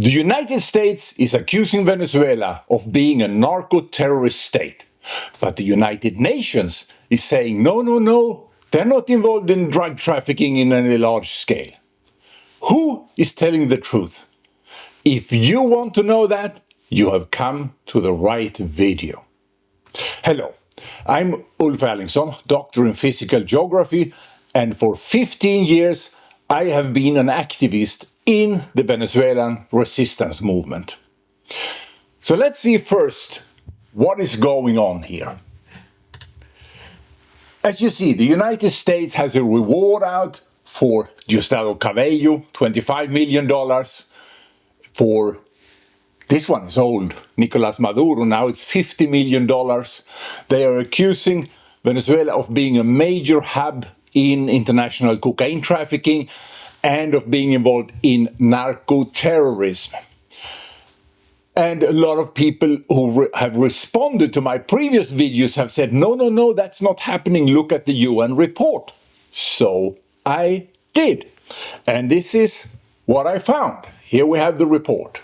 The United States is accusing Venezuela of being a narco-terrorist state. But the United Nations is saying, no, no, no, they're not involved in drug trafficking in any large scale. Who is telling the truth? If you want to know that, you have come to the right video. Hello, I'm Ulf Ellingsson, doctor in physical geography, and for 15 years I have been an activist in the Venezuelan resistance movement. So let's see first what is going on here. As you see, the United States has a reward out for Diosdado Cabello, $25 million. For, this one is old, Nicolás Maduro, now it's $50 million. They are accusing Venezuela of being a major hub in international cocaine trafficking and of being involved in narco-terrorism. And a lot of people who have responded to my previous videos have said, no, no, no, that's not happening. Look at the UN report. So I did. And this is what I found. Here we have the report.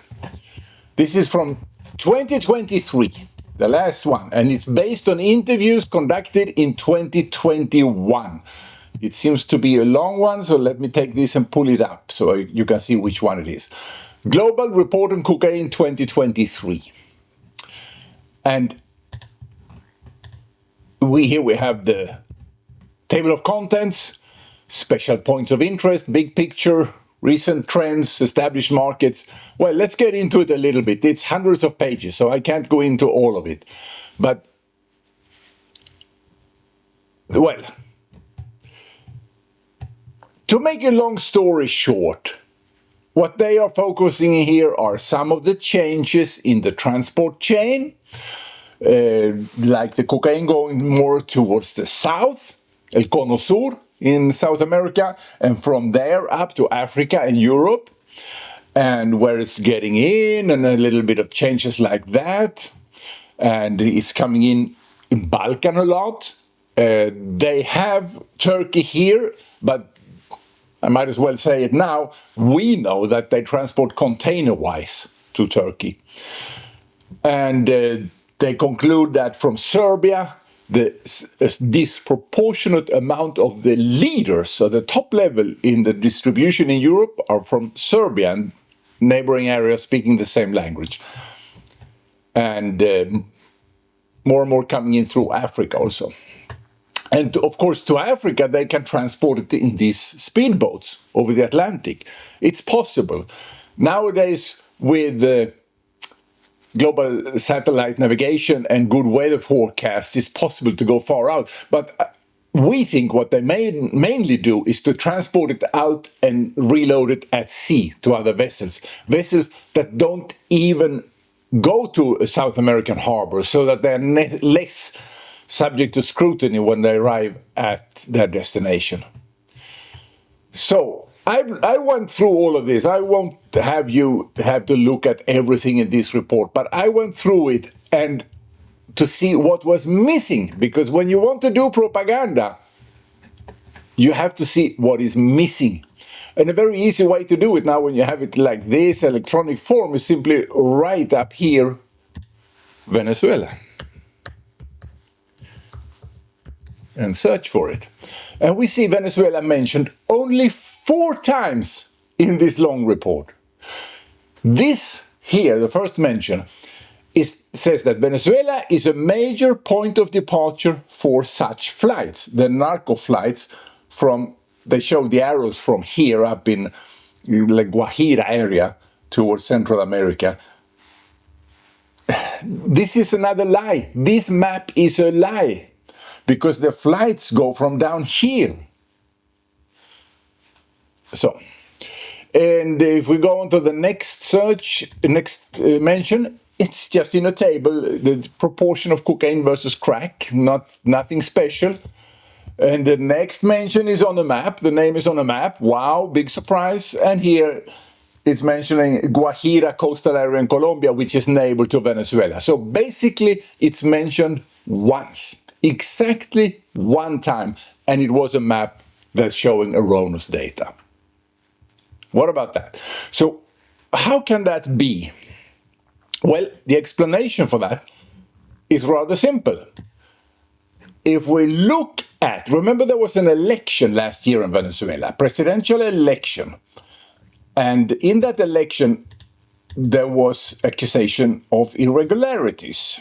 This is from 2023, the last one, and it's based on interviews conducted in 2021. It seems to be a long one, so let me take this and pull it up so you can see which one it is. Global Report on Cocaine 2023. And here we have the table of contents, special points of interest, big picture, recent trends, established markets. Well, let's get into it a little bit. It's hundreds of pages, so I can't go into all of it. But, well, to make a long story short, what they are focusing here are some of the changes in the transport chain, like the cocaine going more towards the south, El Cono Sur in South America, and from there up to Africa and Europe, and where it's getting in, and a little bit of changes like that. And it's coming in Balkan a lot. They have Turkey here, but I might as well say it now, we know that they transport container-wise to Turkey. And they conclude that from Serbia, the disproportionate amount of the leaders, so the top level in the distribution in Europe, are from Serbia and neighboring areas speaking the same language. And more and more coming in through Africa also. And of course, to Africa, they can transport it in these speedboats over the Atlantic. It's possible. Nowadays, with global satellite navigation and good weather forecasts, it's possible to go far out. But we think what they mainly do is to transport it out and reload it at sea to other vessels. Vessels that don't even go to a South American harbor, so that they're less subject to scrutiny when they arrive at their destination. So I went through all of this. I won't have you have to look at everything in this report, but I went through it and to see what was missing, because when you want to do propaganda, you have to see what is missing. And a very easy way to do it now when you have it like this, electronic form, is simply write up here, Venezuela. And search for it. And we see Venezuela mentioned only 4 times in this long report. This here, the first mention, says that Venezuela is a major point of departure for such flights. The narco flights they show the arrows from here up in the Guajira area towards Central America. This is another lie. This map is a lie, because the flights go from down here. So, and if we go on to the next mention, it's just in a table, the proportion of cocaine versus crack, nothing special. And the next mention is on a map, the name is on a map, wow, big surprise. And here it's mentioning Guajira coastal area in Colombia, which is neighbor to Venezuela. So basically it's mentioned once. Exactly 1 time, and it was a map that's showing erroneous data. What about that? So how can that be? Well, the explanation for that is rather simple. If we look at, remember there was an election last year in Venezuela, presidential election. And in that election, there was accusation of irregularities.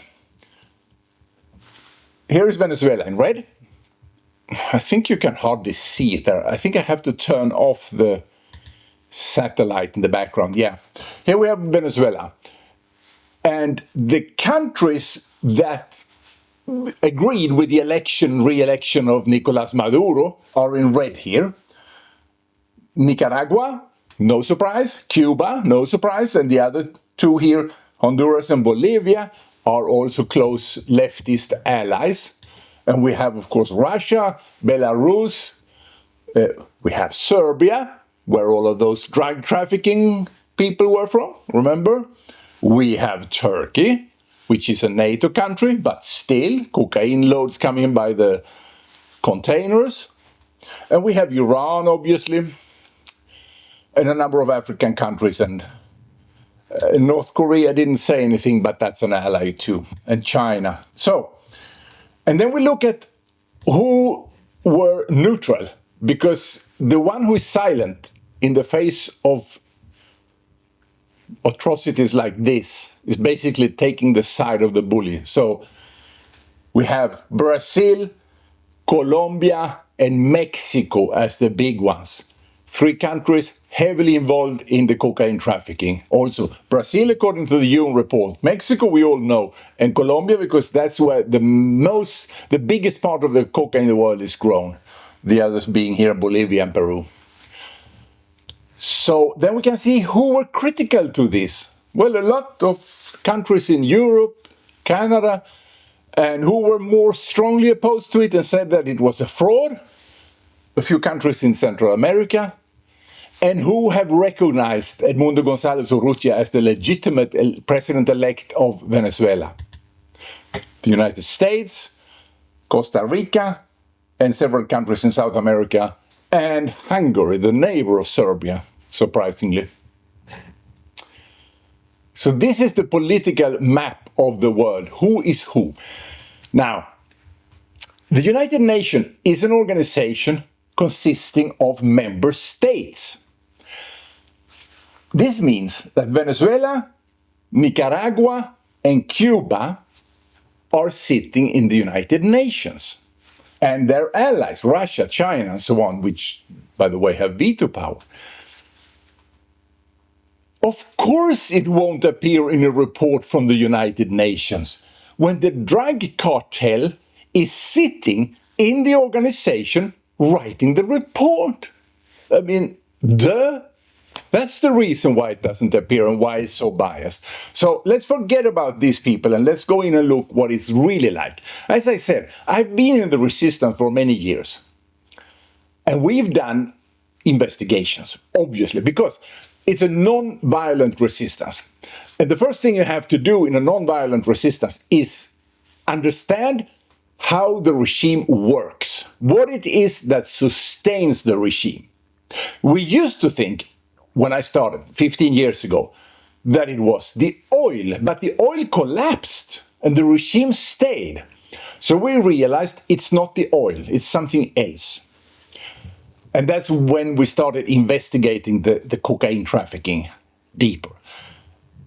Here is Venezuela in red. I think you can hardly see it there. I think I have to turn off the satellite in the background. Yeah, here we have Venezuela. And the countries that agreed with the re-election of Nicolás Maduro are in red here. Nicaragua, no surprise. Cuba, no surprise. And the other two here, Honduras and Bolivia, are also close leftist allies. And we have, of course, Russia, Belarus. We have Serbia, where all of those drug trafficking people were from, remember? We have Turkey, which is a NATO country, but still cocaine loads coming by the containers. And we have Iran, obviously, and a number of African countries. And North Korea didn't say anything, but that's an ally too. And China. So, and then we look at who were neutral, because the one who is silent in the face of atrocities like this is basically taking the side of the bully. So we have Brazil, Colombia, and Mexico as the big ones. 3 countries heavily involved in the cocaine trafficking. Also, Brazil, according to the UN report. Mexico, we all know. And Colombia, because that's where the biggest part of the cocaine in the world is grown. The others being here, Bolivia and Peru. So then we can see who were critical to this. Well, a lot of countries in Europe, Canada, and who were more strongly opposed to it and said that it was a fraud. A few countries in Central America, and who have recognized Edmundo González Urrutia as the legitimate president-elect of Venezuela. The United States, Costa Rica, and several countries in South America, and Hungary, the neighbor of Serbia, surprisingly. So this is the political map of the world. Who is who? Now, the United Nations is an organization consisting of member states. This means that Venezuela, Nicaragua, and Cuba are sitting in the United Nations. And their allies, Russia, China, and so on, which, by the way, have veto power. Of course it won't appear in a report from the United Nations when the drug cartel is sitting in the organization writing the report. I mean, that's the reason why it doesn't appear and why it's so biased. So let's forget about these people and let's go in and look what it's really like. As I said, I've been in the resistance for many years. And we've done investigations, obviously, because it's a non-violent resistance. And the first thing you have to do in a non-violent resistance is understand how the regime works, what it is that sustains the regime. We used to think, when I started 15 years ago, that it was the oil, but the oil collapsed and the regime stayed. So we realized it's not the oil, it's something else. And that's when we started investigating the cocaine trafficking deeper.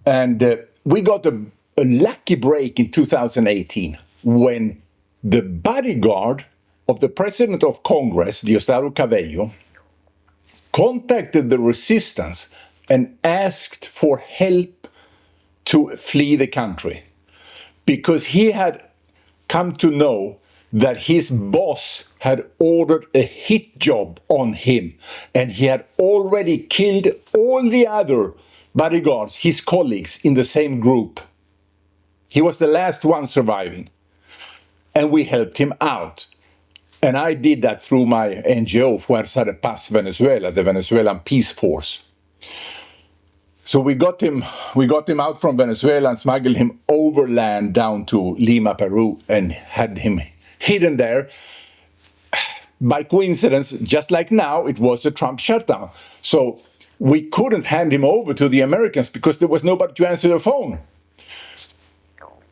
And we got a lucky break in 2018 when the bodyguard of the president of Congress, Diosdado Cabello, contacted the resistance and asked for help to flee the country because he had come to know that his boss had ordered a hit job on him and he had already killed all the other bodyguards, his colleagues in the same group. He was the last one surviving. And we helped him out. And I did that through my NGO, Fuerza de Paz Venezuela, the Venezuelan Peace Force. So we got him out from Venezuela and smuggled him overland down to Lima, Peru, and had him hidden there. By coincidence, just like now, it was a Trump shutdown. So we couldn't hand him over to the Americans because there was nobody to answer the phone.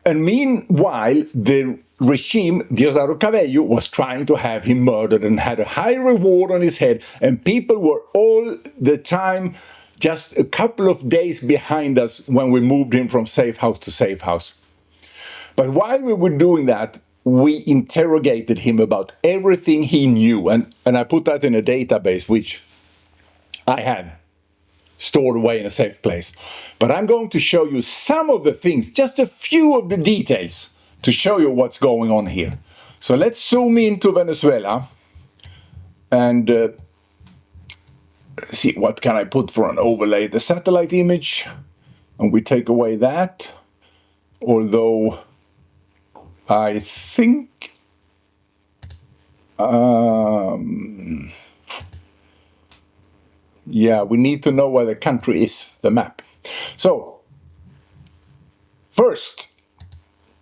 And meanwhile, the regime, Diosdado Cabello, was trying to have him murdered and had a high reward on his head. And people were all the time just a couple of days behind us when we moved him from safe house to safe house. But while we were doing that, we interrogated him about everything he knew. And I put that in a database, which I had stored away in a safe place. But I'm going to show you some of the things, just a few of the details, to show you what's going on here. So let's zoom into Venezuela and see what can I put for an overlay. The satellite image, and we take away that, although I think yeah, we need to know where the country is, the map. So, first,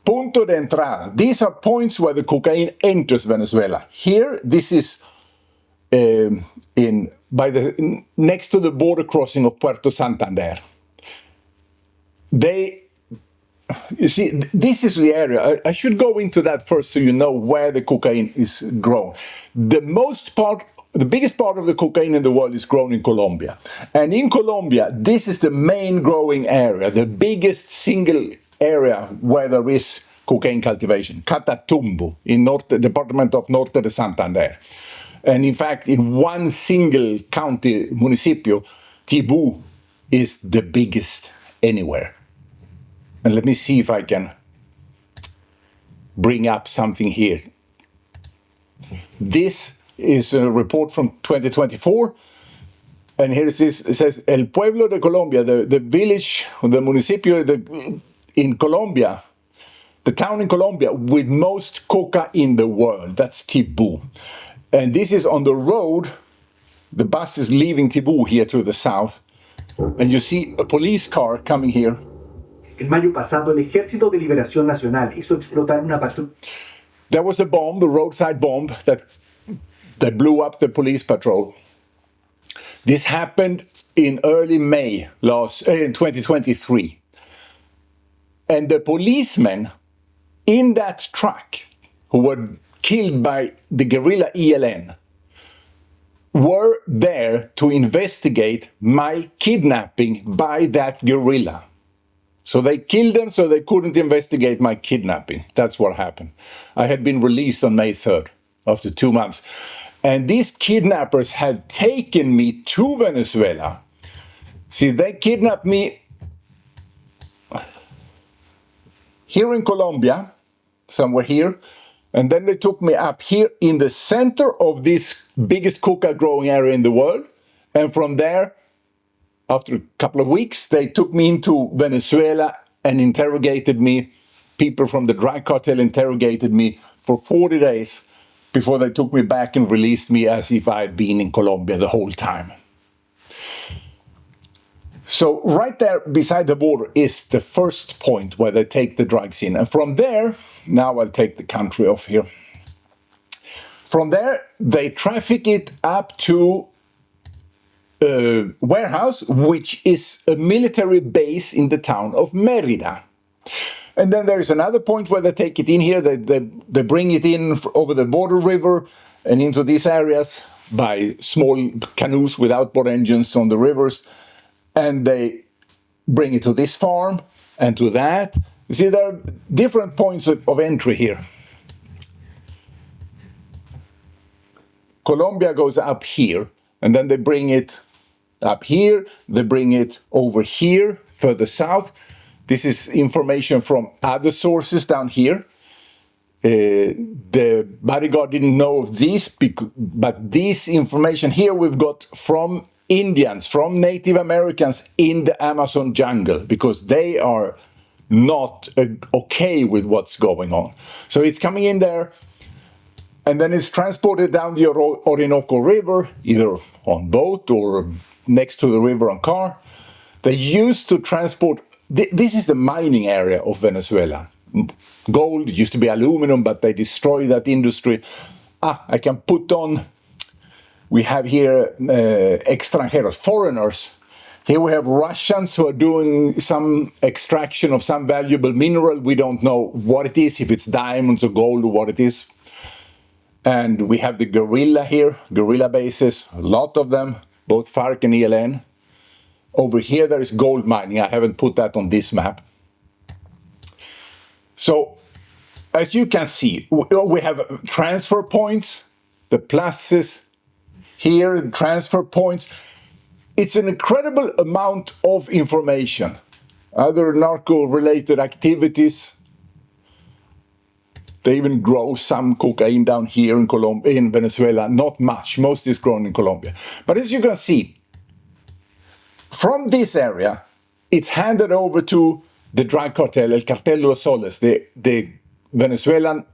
punto de entrada. These are points where the cocaine enters Venezuela. Here, this is next to the border crossing of Puerto Santander. You see, this is the area. I should go into that first so you know where the cocaine is grown. The biggest part of the cocaine in the world is grown in Colombia. And in Colombia, this is the main growing area, the biggest single area where there is cocaine cultivation, Catatumbo, in department of Norte de Santander. And in fact, in one single county, municipio, Tibú is the biggest anywhere. And let me see if I can bring up something here. This is a report from 2024. And here it says, El Pueblo de Colombia, the village, the municipio in Colombia, the town in Colombia with most coca in the world. That's Tibú. And this is on the road. The bus is leaving Tibú here to the south. And you see a police car coming here. En mayo pasado, el Ejército de Liberación Nacional hizo explotar una patrulla. There was a bomb, a roadside bomb, that blew up the police patrol. This happened in early May in 2023. And the policemen in that truck who were killed by the guerrilla ELN were there to investigate my kidnapping by that guerrilla. So they killed them so they couldn't investigate my kidnapping. That's what happened. I had been released on May 3rd after 2 months. And these kidnappers had taken me to Venezuela. See, they kidnapped me here in Colombia, somewhere here. And then they took me up here in the center of this biggest coca growing area in the world. And from there, after a couple of weeks, they took me into Venezuela and interrogated me. People from the drug cartel interrogated me for 40 days before they took me back and released me as if I had been in Colombia the whole time. So right there beside the border is the first point where they take the drugs in. And from there, now I'll take the country off here. From there, they traffic it up to a warehouse, which is a military base in the town of Mérida. And then there is another point where they take it in here. They bring it in over the border river and into these areas by small canoes with outboard engines on the rivers. And they bring it to this farm and to that. You see, there are different points of entry here. Colombia goes up here, and then they bring it up here. They bring it over here, further south. This is information from other sources down here. The bodyguard didn't know of this, but this information here we've got from Indians, from Native Americans in the Amazon jungle, because they are not okay with what's going on. So it's coming in there, and then it's transported down the Orinoco River, either on boat or next to the river on car. They used to transport, this is the mining area of Venezuela. Gold, used to be aluminum, but they destroyed that industry. I can put on, we have here extranjeros, foreigners Here we have Russians who are doing some extraction of some valuable mineral. We don't know what it is, if it's diamonds or gold or what it is. And we have the guerrilla here, guerrilla bases, a lot of them, both FARC and ELN. Over here there is gold mining. I haven't put that on this map. So, as you can see, we have transfer points, the pluses here, transfer points. It's an incredible amount of information. Other narco-related activities. They even grow some cocaine down here in Venezuela. Not much. Most is grown in Colombia. But as you can see, from this area, it's handed over to the drug cartel, El Cartel de los Soles, the Venezuelan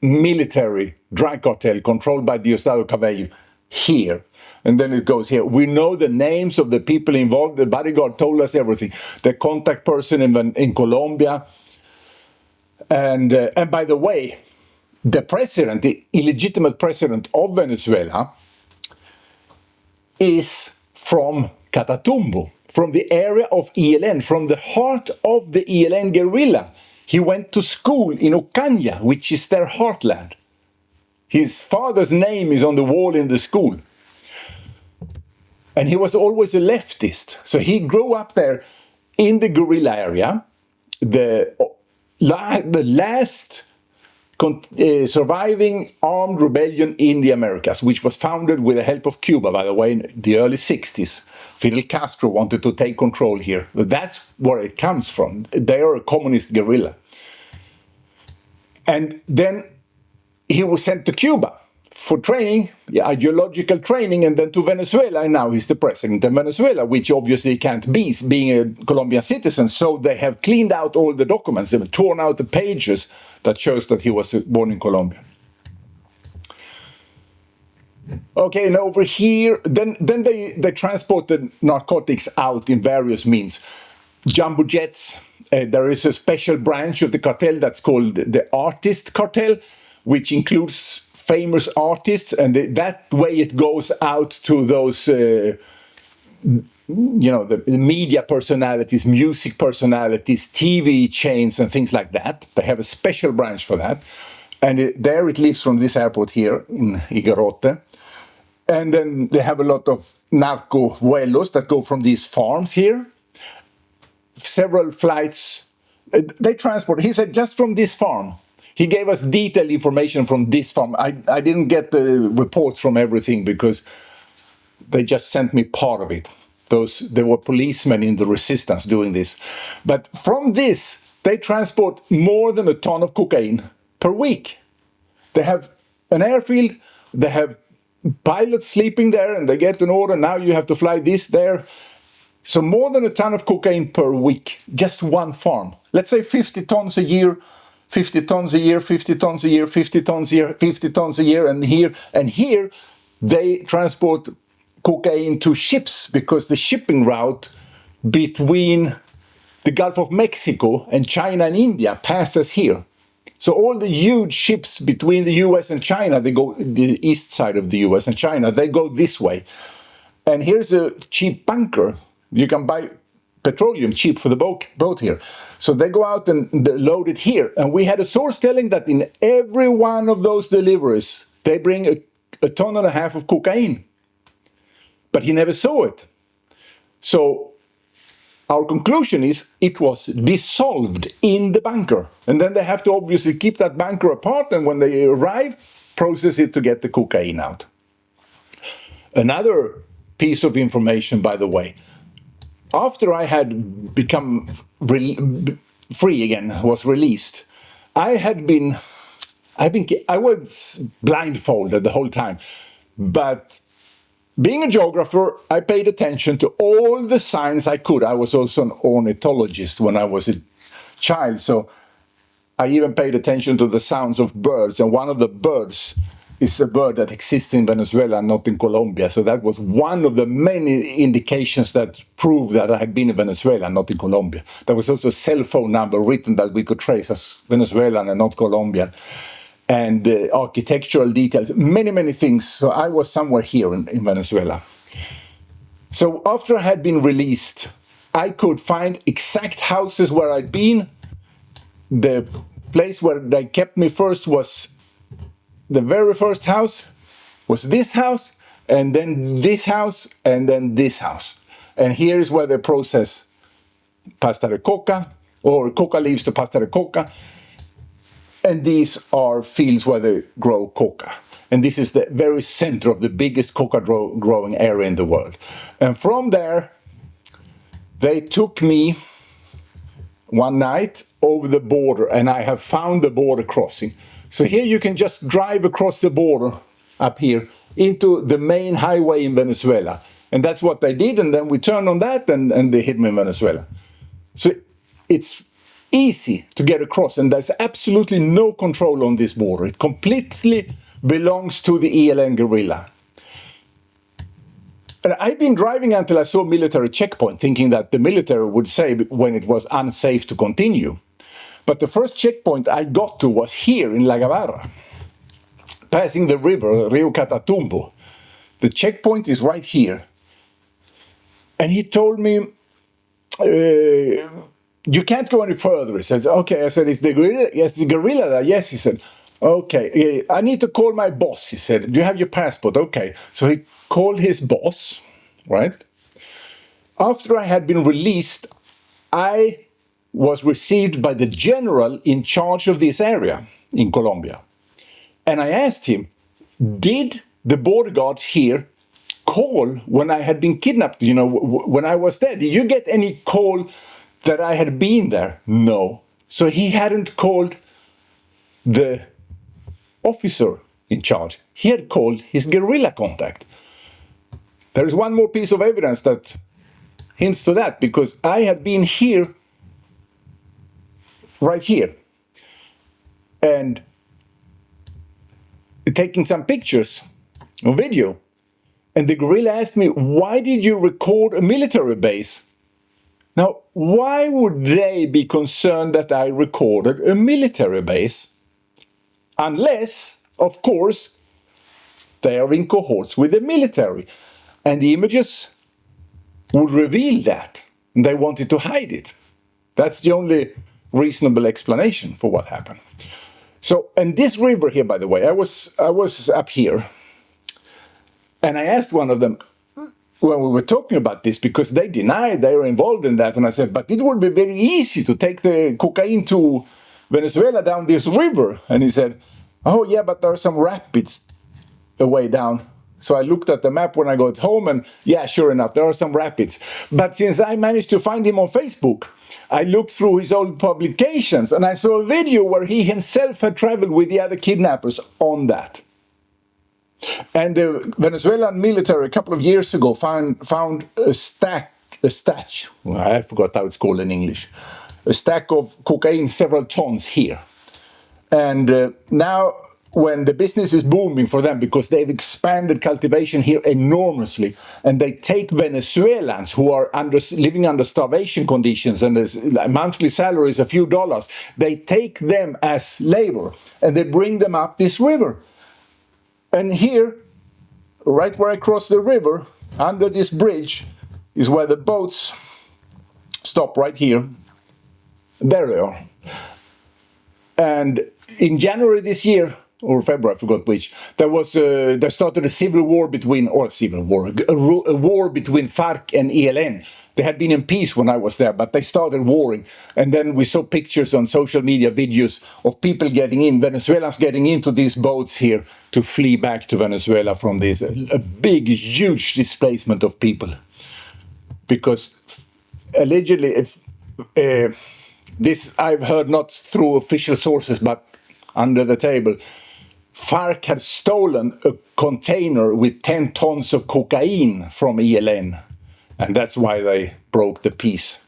military drug cartel controlled by Diosdado Cabello here. And then it goes here. We know the names of the people involved. The bodyguard told us everything. The contact person in Colombia. And by the way, the president, the illegitimate president of Venezuela, is from Catatumbo, from the area of ELN, from the heart of the ELN guerrilla. He went to school in Ocaña, which is their heartland. His father's name is on the wall in the school. And he was always a leftist. So he grew up there in the guerrilla area. The last surviving armed rebellion in the Americas, which was founded with the help of Cuba, by the way, in the early 60s. Fidel Castro wanted to take control here. But that's where it comes from. They are a communist guerrilla. And then he was sent to Cuba for training, ideological training, and then to Venezuela, and now he's the president of Venezuela, which obviously can't be, being a Colombian citizen. So they have cleaned out all the documents, they've torn out the pages that shows that he was born in Colombia. Okay, and over here, then they transported narcotics out in various means. Jumbo jets. There is a special branch of the cartel that's called the Artist Cartel, which includes famous artists, and that way it goes out to those, the media personalities, music personalities, TV chains, and things like that. They have a special branch for that. And there it leaves from this airport here in Higuerote. And then they have a lot of narco vuelos that go from these farms here. Several flights, they transport. He said just from this farm. He gave us detailed information from this farm. I didn't get the reports from everything because they just sent me part of it. There were policemen in the resistance doing this. But from this, they transport more than a ton of cocaine per week. They have an airfield, they have pilots sleeping there, and they get an order, now you have to fly this there. So more than a ton of cocaine per week, just one farm. Let's say 50 tons a year, 50 tons a year, 50 tons a year, 50 tons a year, 50 tons a year, and here they transport cocaine to ships because the shipping route between the Gulf of Mexico and China and India passes here. So all the huge ships between the US and China, they go the east side of the US and China, they go this way. And here's a cheap bunker. You can buy petroleum cheap for the boat here. So they go out and load it here. And we had a source telling that in every one of those deliveries, they bring a ton and a half of cocaine. But he never saw it. So our conclusion is it was dissolved in the bunker. And then they have to obviously keep that bunker apart, and when they arrive, process it to get the cocaine out. Another piece of information, by the way, after I had become free again, was released, I was blindfolded the whole time. But being a geographer, I paid attention to all the signs I could. I was also an ornithologist when I was a child, so I even paid attention to the sounds of birds. And one of the birds is a bird that exists in Venezuela, not in Colombia. So that was one of the many indications that proved that I had been in Venezuela, not in Colombia. There was also a cell phone number written that we could trace as Venezuelan and not Colombian. And architectural details, many, many things. So I was somewhere here in Venezuela. So after I had been released, I could find exact houses where I'd been. The place where they kept me first was the very first house, was this house, and then this house, and then this house. And here is where they process pasta de coca, or coca leaves to pasta de coca. And these are fields where they grow coca. And this is the very center of the biggest coca growing area in the world. And from there, they took me one night over the border, and I have found the border crossing. So here you can just drive across the border up here into the main highway in Venezuela. And that's what they did, and then we turned on that, and they hit me in Venezuela. So it's easy to get across, and there's absolutely no control on this border. It completely belongs to the ELN guerrilla. And I've been driving until I saw a military checkpoint, thinking that the military would say when it was unsafe to continue. But the first checkpoint I got to was here in La Gabarra, passing the river, Rio Catatumbo. The checkpoint is right here. And he told me, you can't go any further. He said, okay. I said, is the guerrilla? Yes, the guerrilla there. Yes, he said. Okay, I need to call my boss, he said. Do you have your passport? Okay. So he called his boss, right? After I had been released, I was received by the general in charge of this area in Colombia. And I asked him, did the border guards here call when I had been kidnapped, when I was there? Did you get any call that I had been there? No. So he hadn't called the officer in charge. He had called his guerrilla contact. There is one more piece of evidence that hints to that, because I had been here, right here, and taking some pictures on video. And the guerrilla asked me, why did you record a military base? Now, why would they be concerned that I recorded a military base? Unless, of course, they are in cohorts with the military. And the images would reveal that. And they wanted to hide it. That's the only reasonable explanation for what happened. So, and this river here, by the way, I was up here. And I asked one of them, when we were talking about this, because they denied they were involved in that. And I said, but it would be very easy to take the cocaine to Venezuela down this river. And he said, oh yeah, but there are some rapids away down. So I looked at the map when I got home, and yeah, sure enough, there are some rapids. But since I managed to find him on Facebook, I looked through his old publications, and I saw a video where he himself had traveled with the other kidnappers on that. And the Venezuelan military a couple of years ago found a stack, well, I forgot how it's called in English, a stack of cocaine, several tons here. And now when the business is booming for them, because they've expanded cultivation here enormously, and they take Venezuelans who are living under starvation conditions, and there's monthly salaries a few dollars, they take them as labor, and they bring them up this river. And here, right where I cross the river, under this bridge, is where the boats stop right here. There they are. And in January this year, or February, I forgot which, there started a civil war between, or a war between FARC and ELN. They had been in peace when I was there, but they started warring. And then we saw pictures on social media, videos of people getting in, Venezuelans getting into these boats here to flee back to Venezuela from this, a big, huge displacement of people. Because allegedly, this I've heard not through official sources, but under the table, FARC had stolen a container with 10 tons of cocaine from ELN. And that's why they broke the peace.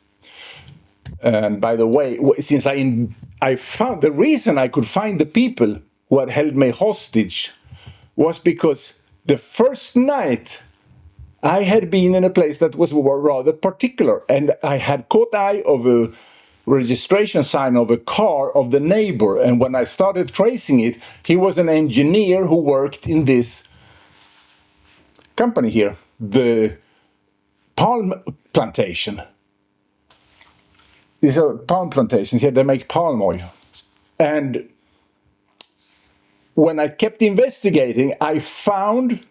And by the way, since I found, the reason I could find the people who had held me hostage was because the first night I had been in a place that was rather particular. And I had caught eye of a registration sign of a car of the neighbor. And when I started tracing it, he was an engineer who worked in this company here, the palm plantation. These are palm plantations here, they make palm oil. And when I kept investigating, I found,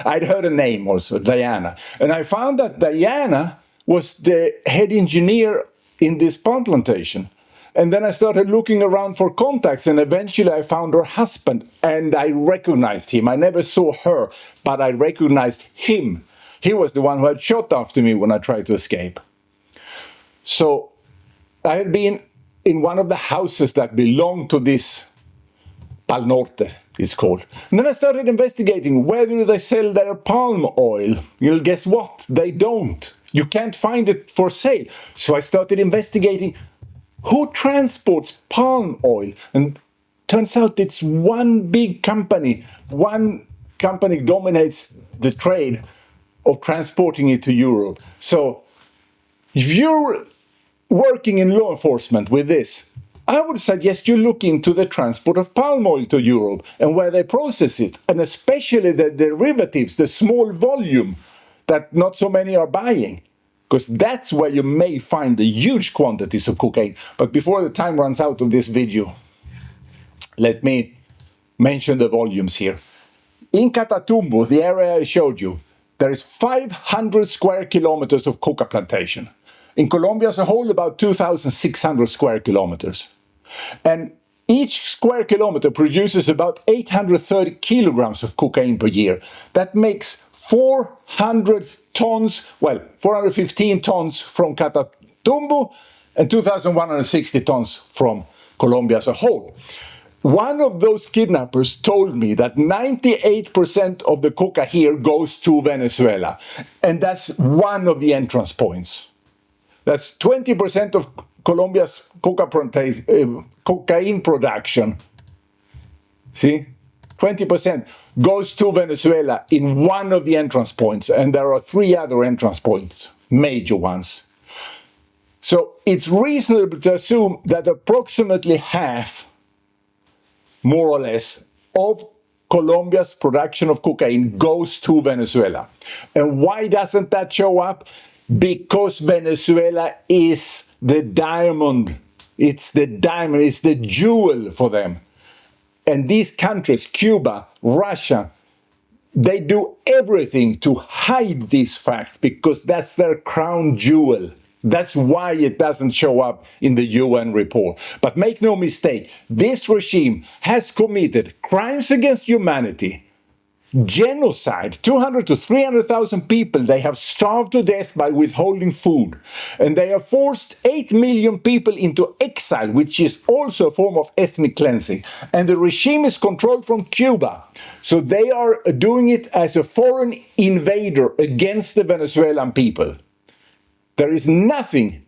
I'd heard a name also, Diana. And I found that Diana was the head engineer in this palm plantation. And then I started looking around for contacts, and eventually I found her husband, and I recognized him. I never saw her, but I recognized him. He was the one who had shot after me when I tried to escape. So I had been in one of the houses that belonged to this Pal Norte, it's called. And then I started investigating, where do they sell their palm oil? You'll guess what? They don't. You can't find it for sale. So I started investigating who transports palm oil. And turns out it's one big company. One company dominates the trade of transporting it to Europe. So if you're working in law enforcement with this, I would suggest you look into the transport of palm oil to Europe and where they process it, and especially the derivatives, the small volume that not so many are buying, because that's where you may find the huge quantities of cocaine. But before the time runs out of this video, let me mention the volumes here. In Catatumbo, the area I showed you, there is 500 square kilometers of coca plantation. In Colombia as a whole, about 2,600 square kilometers. And each square kilometer produces about 830 kilograms of cocaine per year. That makes 400 tons, well, 415 tons from Catatumbo and 2,160 tons from Colombia as a whole. One of those kidnappers told me that 98% of the coca here goes to Venezuela. And that's one of the entrance points. That's 20% of Colombia's cocaine production. See? 20% goes to Venezuela in one of the entrance points. And there are 3 other entrance points, major ones. So it's reasonable to assume that approximately half, more or less, of Colombia's production of cocaine goes to Venezuela. And why doesn't that show up? Because Venezuela is the diamond. It's the diamond, it's the jewel for them. And these countries, Cuba, Russia, they do everything to hide this fact because that's their crown jewel. That's why it doesn't show up in the UN report. But make no mistake, this regime has committed crimes against humanity, genocide, 200 to 300,000 people they have starved to death by withholding food. And they have forced 8 million people into exile, which is also a form of ethnic cleansing. And the regime is controlled from Cuba. So they are doing it as a foreign invader against the Venezuelan people. There is nothing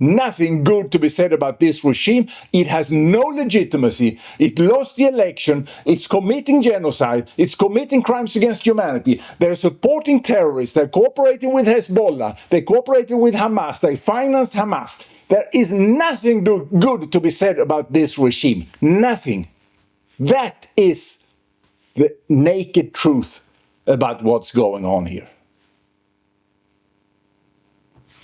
good to be said about this regime. It has no legitimacy. It lost the election. It's committing genocide. It's committing crimes against humanity. They're supporting terrorists. They're cooperating with Hezbollah. They're cooperating with Hamas. They finance Hamas. There is nothing good to be said about this regime. Nothing. That is the naked truth about what's going on here.